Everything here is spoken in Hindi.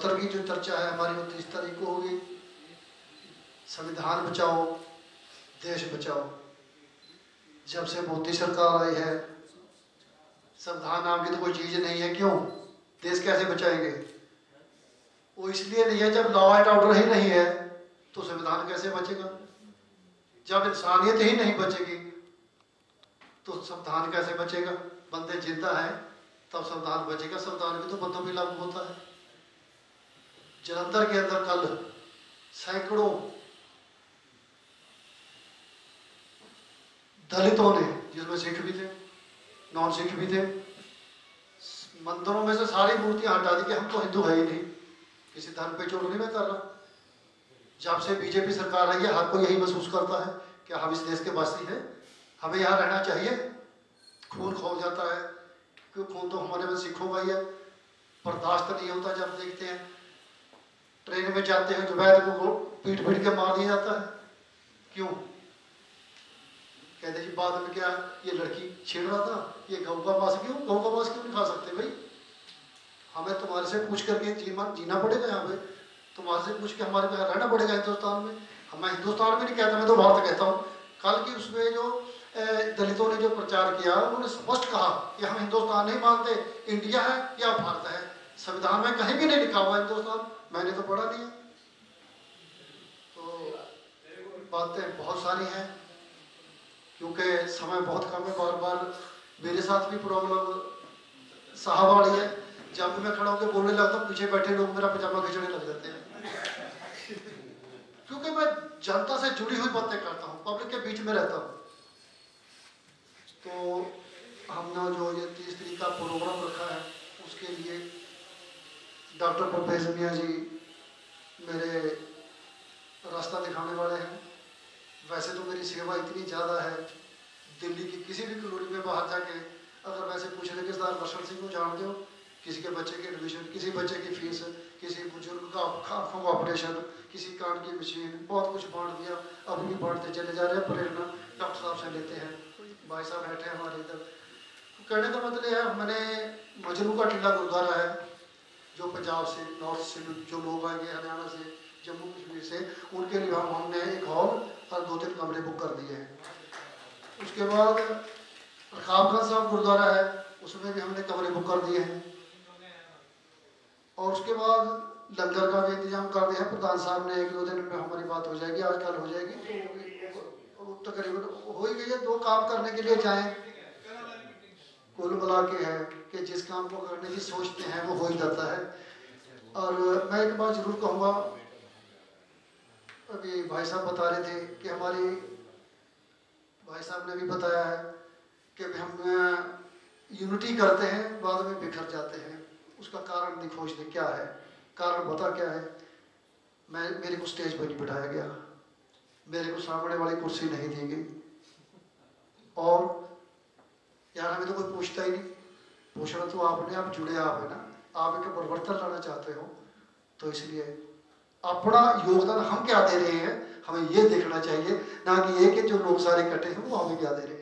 स्तर की जो चर्चा है हमारी वो 30 तारीख को होगी। संविधान बचाओ देश बचाओ। जब से मोदी सरकार आई है संविधान नाम की तो कोई चीज़ नहीं है, क्यों? देश कैसे बचाएंगे? वो इसलिए नहीं है, जब लॉ एंड ऑर्डर ही नहीं है तो संविधान कैसे बचेगा? जब इंसानियत ही नहीं बचेगी तो संविधान कैसे बचेगा? बंदे जिंदा हैं तब संविधान बचेगा। संविधान भी तो बंदों पे लागू होता है। जलंधर के अंदर कल सैकड़ों दलितों ने, जिसमें सिख भी थे नॉन सिख भी थे, मंदिरों में से सारी मूर्तियां हटा दी कि हम तो हिंदू है ही नहीं। किसी धर्म पे चोट नहीं मैं कर रहा। जब से बीजेपी सरकार आई है हर कोई यही महसूस करता है कि हम इस देश के वासी हैं, हमें यहाँ रहना चाहिए। खून खौल जाता है, क्यों? खून तो हमारे में सिखों का ही है। बर्दाश्त नहीं होता जब देखते हैं ट्रेन में जाते हैं जुबैद को पीट पीट के मार दिया जाता है। क्यों? कहते जी बाद में क्या ये लड़की छेड़ रहा था, ये गऊ का मांस क्यों? गऊ का मांस क्यों नहीं खा सकते भाई? हमें तुम्हारे से पूछ करके जीना पड़ेगा यहाँ पे। तुम्हारे से पूछ के हमारे यहाँ रहना पड़ेगा हिंदुस्तान में। मैं हिंदुस्तान में नहीं कहता, मैं तो भारत कहता हूँ। कल की उसमें जो दलितों ने जो प्रचार किया उन्होंने स्पष्ट कहा कि हम हिंदुस्तान नहीं मानते, इंडिया है या भारत है। संविधान में कहीं भी नहीं लिखा हुआ हिंदुस्तान, मैंने तो पढ़ा नहीं है। तो बातें बहुत सारी हैं, क्योंकि समय बहुत कम है। बार बार मेरे साथ भी प्रॉब्लम साहब वाली है। जब भी मैं खड़ा होकर बोलने लगता हूँ पीछे बैठे लोग मेरा पजामा खींचने लग जाते हैं, क्योंकि मैं जनता से जुड़ी हुई बातें करता हूँ, पब्लिक के बीच में रहता हूँ। तो हमने जो ये 30 तारीख का प्रोग्राम रखा है उसके लिए डॉक्टर परवेज मियाँ जी मेरे रास्ता दिखाने वाले हैं। वैसे तो मेरी सेवा इतनी ज़्यादा है, दिल्ली की किसी भी कॉलोनी में बाहर जाके अगर वैसे पूछ रहे कि सर दर्शन सिंह को जानते हो, किसी के बच्चे की एडमिशन, किसी बच्चे की फीस, किसी बुजुर्ग का आँखों का ऑपरेशन, किसी कान की मशीन, बहुत कुछ बांट दिया। अब भी बांटते चले जा रहे हैं। प्रेरणा डॉक्टर साहब से लेते हैं। भाई साहब बैठे हैं हमारे इधर। कहने का मतलब है मैंने मजनू का टीला गुरुद्वारा है जो पंजाब से नॉर्थ से जो लोग आएंगे, हरियाणा से, जम्मू कश्मीर से, उनके लिए हमने एक हॉल और 2-3 कमरे बुक कर दिए हैं। उसके बाद रकाबगंज साहब गुरुद्वारा है, उसमें भी हमने कमरे बुक कर दिए हैं। और उसके बाद लंगर का भी इंतजाम कर दिया है। प्रधान साहब ने 1-2 दिन में हमारी बात हो जाएगी, आज कल हो जाएगी, तो तकरीबन हो ही गई है। 2 काम करने के लिए जाएं, कुल मिला के है कि जिस काम को करने की सोचते हैं वो हो ही जाता है। और मैं एक बात जरूर कहूँगा, अभी भाई साहब बता रहे थे कि हमारी भाई साहब ने भी बताया है कि हम यूनिटी करते हैं बाद में बिखर जाते हैं। उसका कारण नहीं खोजते क्या है, कारण बता क्या है। मेरे को स्टेज पर नहीं बिठाया गया, मेरे को सामने वाली कुर्सी नहीं दी गई, और यार हमें तो कोई पूछता ही नहीं। पूछना तो आपने, आप जुड़े आप है ना, आप एक परिवर्तन लाना चाहते हो, तो इसलिए अपना योगदान हम क्या दे रहे हैं हमें ये देखना चाहिए, ना कि ये कि जो लोग सारे इकट्ठे हैं वो हमें क्या दे रहे हैं।